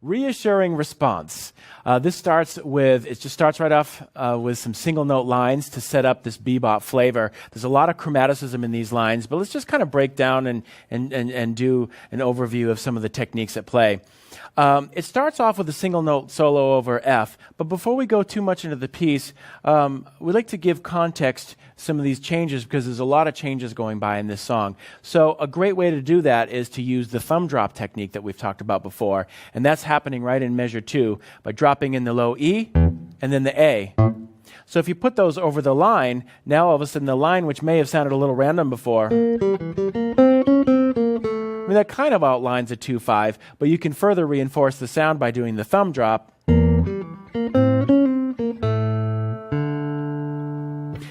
Reassuring response. This starts with, it just starts right off with some single note lines to set up this bebop flavor. There's a lot of chromaticism in these lines, but let's just kind of break down and do an overview of some of the techniques at play. It starts off with a single note solo over F, but before we go too much into the piece, we'd like to give context some of these changes because there's a lot of changes going by in this song. So a great way to do that is to use the thumb drop technique that we've talked about before, and that's happening right in measure 2 by dropping in the low E and then the A. So if you put those over the line, now all of a sudden the line, which may have sounded a little random before, I mean, that kind of outlines a 2-5, but you can further reinforce the sound by doing the thumb drop.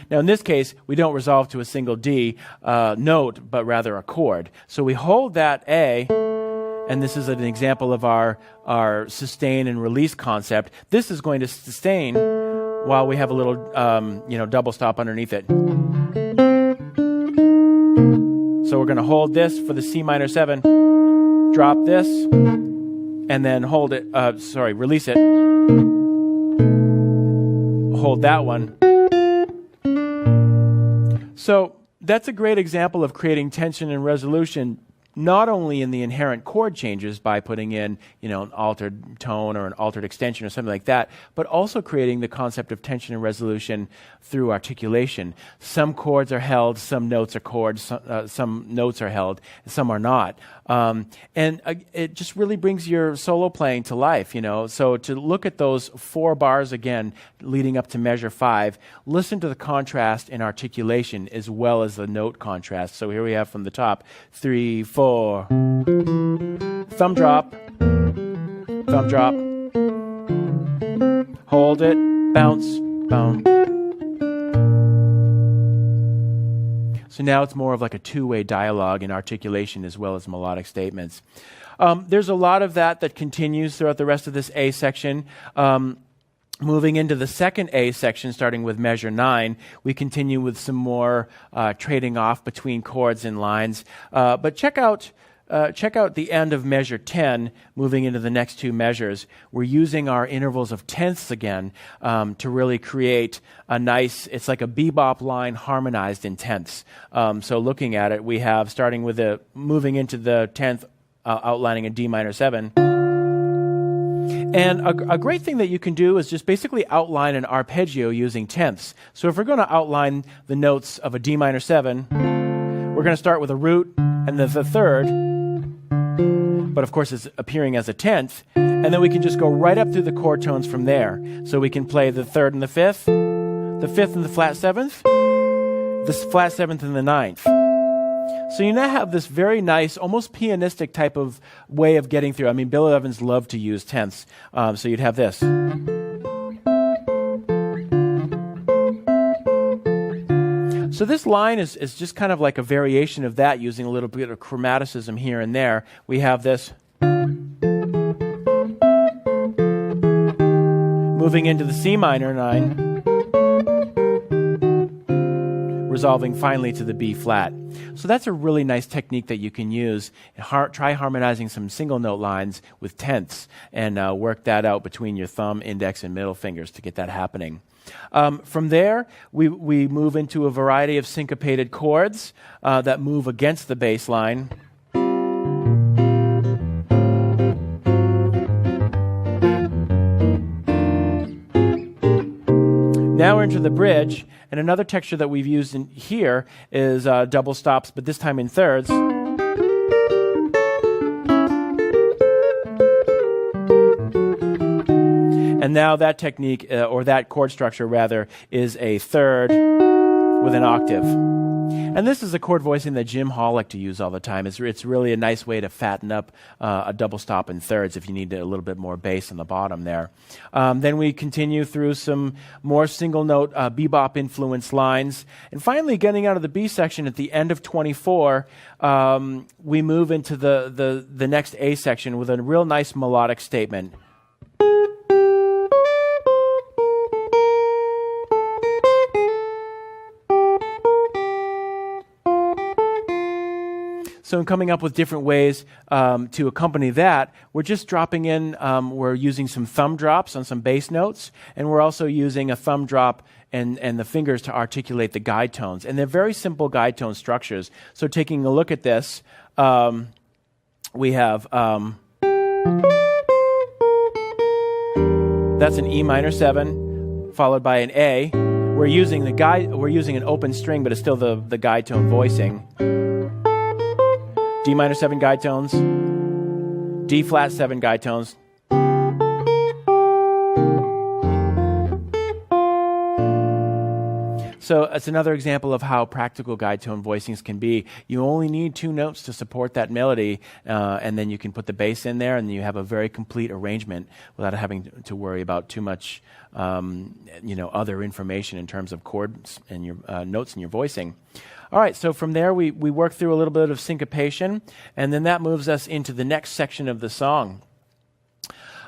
Now, in this case, we don't resolve to a single D note, but rather a chord. So we hold that A, and this is an example of our sustain and release concept. This is going to sustain while we have a little, double stop underneath it. So we're going to hold this for the C minor 7, drop this, and then hold it, release it. Hold that one. So that's a great example of creating tension and resolution, not only in the inherent chord changes by putting in, an altered tone or an altered extension or something like that, but also creating the concept of tension and resolution through articulation. Some chords are held, some notes are chords, some notes are held, some are not. It just really brings your solo playing to life, So to look at those 4 bars again, leading up to measure 5, listen to the contrast in articulation as well as the note contrast. So here we have from the top, 3, 4, thumb drop, hold it, bounce, bounce. So now it's more of like a two-way dialogue in articulation as well as melodic statements. There's a lot of that continues throughout the rest of this A section. Moving into the second A section, starting with measure 9, we continue with some more trading off between chords and lines. But check out the end of measure 10, moving into the next 2 measures. We're using our intervals of tenths again to really create a nice, it's like a bebop line harmonized in tenths. So looking at it, we have, starting with moving into the 10th, outlining a D minor 7. And a great thing that you can do is just basically outline an arpeggio using tenths. So if we're going to outline the notes of a D minor 7, we're going to start with a root and then the third, but of course it's appearing as a tenth, and then we can just go right up through the chord tones from there. So we can play the 3rd and the 5th, the 5th and the flat 7th, the flat 7th and the 9th. So you now have this very nice, almost pianistic type of way of getting through. I mean, Bill Evans loved to use tenths. So you'd have this. So this line is just kind of like a variation of that, using a little bit of chromaticism here and there. We have this. Moving into the C minor 9. Resolving finally to the B flat. So that's a really nice technique that you can use. Try harmonizing some single note lines with tenths and work that out between your thumb, index, and middle fingers to get that happening. From there, we move into a variety of syncopated chords that move against the bass line. Now we're into the bridge, and another texture that we've used in here is double stops, but this time in thirds. And now that technique, or that chord structure rather, is a third with an octave. And this is a chord voicing that Jim Hall liked to use all the time. It's really a nice way to fatten up a double stop in thirds if you need a little bit more bass on the bottom there. Then we continue through some more single note bebop influenced lines. And finally, getting out of the B section at the end of 24, we move into the next A section with a real nice melodic statement. So in coming up with different ways to accompany that, we're just dropping in, we're using some thumb drops on some bass notes, and we're also using a thumb drop and the fingers to articulate the guide tones. And they're very simple guide tone structures. So taking a look at this, we have, that's an E minor 7, followed by an A. We're using an open string, but it's still the guide tone voicing. D minor 7 guide tones, D flat 7 guide tones. So it's another example of how practical guide tone voicings can be. You only need 2 notes to support that melody, and then you can put the bass in there, and you have a very complete arrangement without having to worry about too much, other information in terms of chords and your notes and your voicing. All right, so from there we work through a little bit of syncopation, and then that moves us into the next section of the song.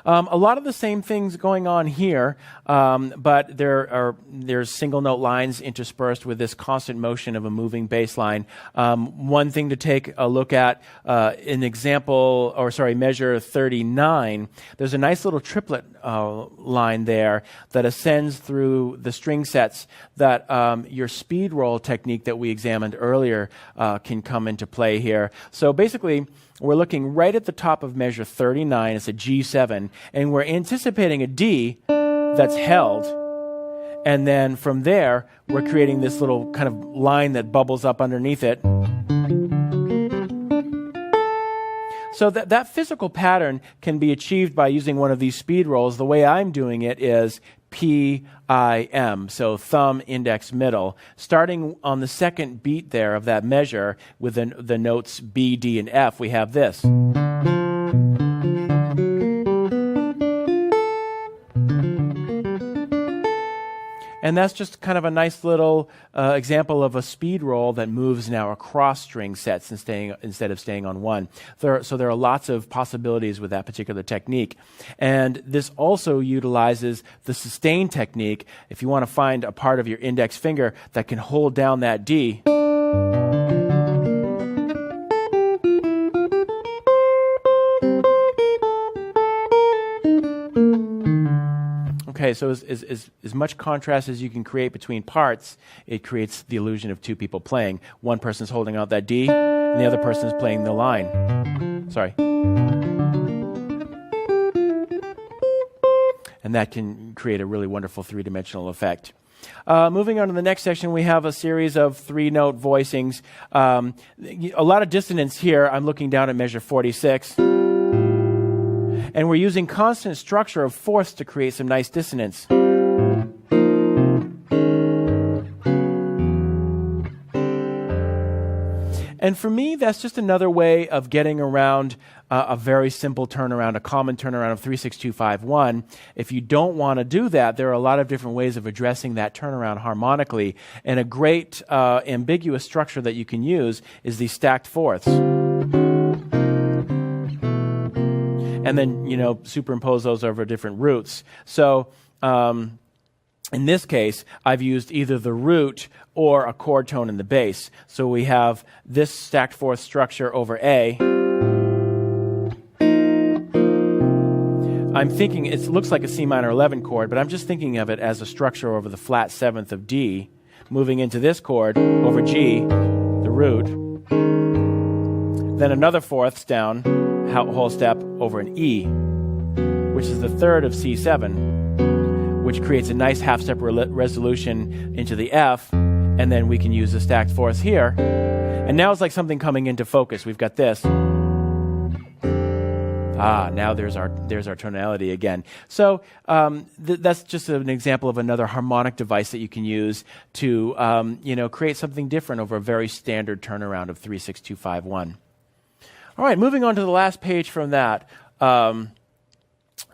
A lot of the same things going on here, but there's single note lines interspersed with this constant motion of a moving bass line. One thing to take a look at, measure 39, there's a nice little triplet line there that ascends through the string sets that your speed roll technique that we examined earlier can come into play here. So basically, we're looking right at the top of measure 39. It's a G7, and we're anticipating a D that's held. And then from there, we're creating this little kind of line that bubbles up underneath it. So that physical pattern can be achieved by using one of these speed rolls. The way I'm doing it is P-I-M, so thumb, index, middle. Starting on the second beat there of that measure with the notes B, D, and F, we have this. And that's just kind of a nice little example of a speed roll that moves now across string sets instead of staying on one. So there are lots of possibilities with that particular technique. And this also utilizes the sustain technique. If you want to find a part of your index finger that can hold down that D, okay, so as much contrast as you can create between parts, it creates the illusion of 2 people playing. One person's holding out that D, and the other person's playing the line. Sorry. And that can create a really wonderful 3-dimensional effect. Moving on to the next section, we have a series of 3-note voicings. A lot of dissonance here. I'm looking down at measure 46. And we're using constant structure of fourths to create some nice dissonance. And for me, that's just another way of getting around a very simple turnaround, a common turnaround of 3-6-2-5-1. If you don't want to do that, there are a lot of different ways of addressing that turnaround harmonically. And a great ambiguous structure that you can use is these stacked fourths. And then, superimpose those over different roots. So in this case, I've used either the root or a chord tone in the bass. So we have this stacked fourth structure over A. I'm thinking it looks like a C minor 11 chord, but I'm just thinking of it as a structure over the flat 7th of D, moving into this chord over G, the root. Then another fourths down, whole step over an E, which is the 3rd of C7, which creates a nice half-step resolution into the F, and then we can use the stacked fourths here. And now it's like something coming into focus. We've got this. Now there's our tonality again. So that's just an example of another harmonic device that you can use to create something different over a very standard turnaround of 3-6-2-5-1. All right, moving on to the last page from that.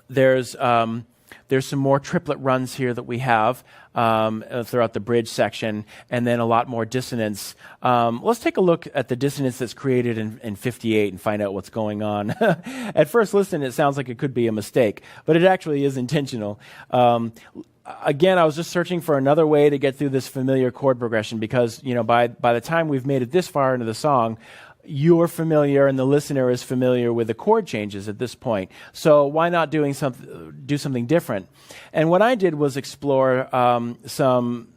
There's some more triplet runs here that we have throughout the bridge section, and then a lot more dissonance. Let's take a look at the dissonance that's created in 58 and find out what's going on. At first listen, it sounds like it could be a mistake, but it actually is intentional. Again, I was just searching for another way to get through this familiar chord progression because, by the time we've made it this far into the song, you're familiar and the listener is familiar with the chord changes at this point. So why not do something different? And what I did was explore throughout some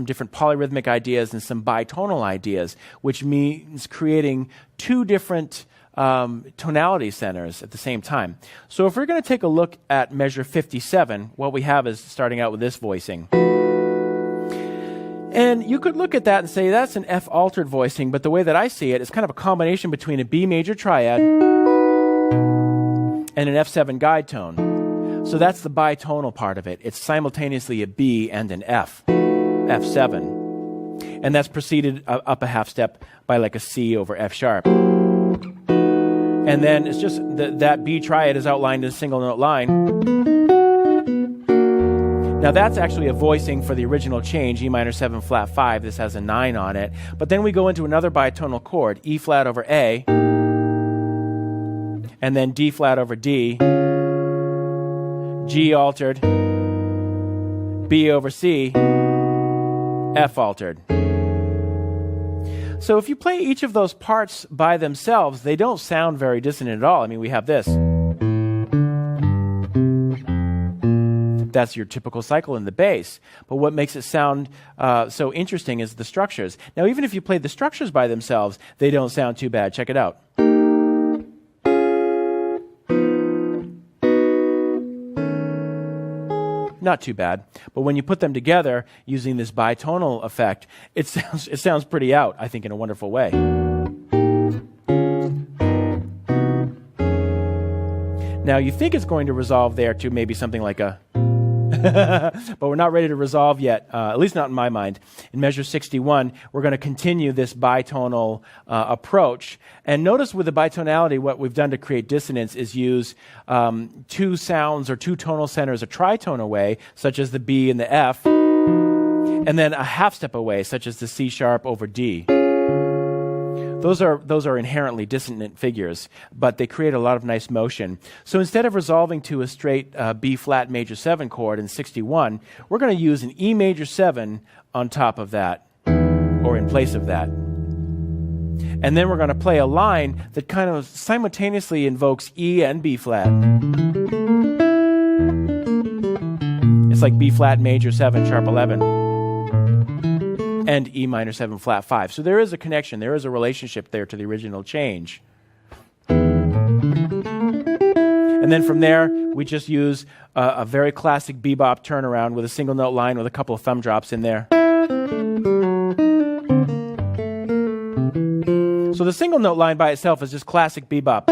different polyrhythmic ideas and some bitonal ideas, which means creating two different tonality centers at the same time. So if we're going to take a look at measure 57, what we have is starting out with this voicing. And you could look at that and say that's an F altered voicing, but the way that I see it is kind of a combination between a B major triad and an F7 guide tone. So that's the bitonal part of it. It's simultaneously a B and an F, F7. And that's preceded up a half step by like a C over F sharp. And then it's just that B triad is outlined in a single note line. Now that's actually a voicing for the original change, E minor 7 flat 5. This has a 9 on it. But then we go into another bitonal chord, E flat over A, and then D flat over D, G altered, B over C, F altered. So if you play each of those parts by themselves, they don't sound very dissonant at all. I mean, we have this. That's your typical cycle in the bass. But what makes it sound so interesting is the structures. Now, even if you play the structures by themselves, they don't sound too bad. Check it out. Not too bad. But when you put them together using this bitonal effect, it sounds pretty out, I think, in a wonderful way. Now, you think it's going to resolve there to maybe something like a but we're not ready to resolve yet, at least not in my mind. In measure 61, we're going to continue this bitonal approach. And notice with the bitonality, what we've done to create dissonance is use two sounds or two tonal centers a tritone away, such as the B and the F, and then a half step away, such as the C sharp over D. Those are inherently dissonant figures, but they create a lot of nice motion. So instead of resolving to a straight B flat major 7 chord in 61, we're going to use an E major 7 on top of that, or in place of that. And then we're going to play a line that kind of simultaneously invokes E and B flat. It's like B flat major 7 sharp 11. And E minor 7 flat 5. So there is a connection, there is a relationship there to the original change. And then from there, we just use a very classic bebop turnaround with a single note line with a couple of thumb drops in there. So the single note line by itself is just classic bebop.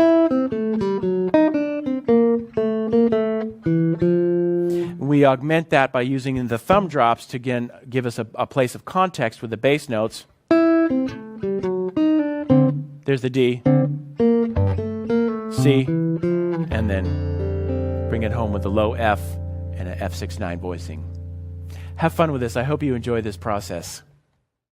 We augment that by using the thumb drops to, again, give us a place of context with the bass notes. There's the D, C, and then bring it home with the low F and an F6/9 voicing. Have fun with this. I hope you enjoy this process.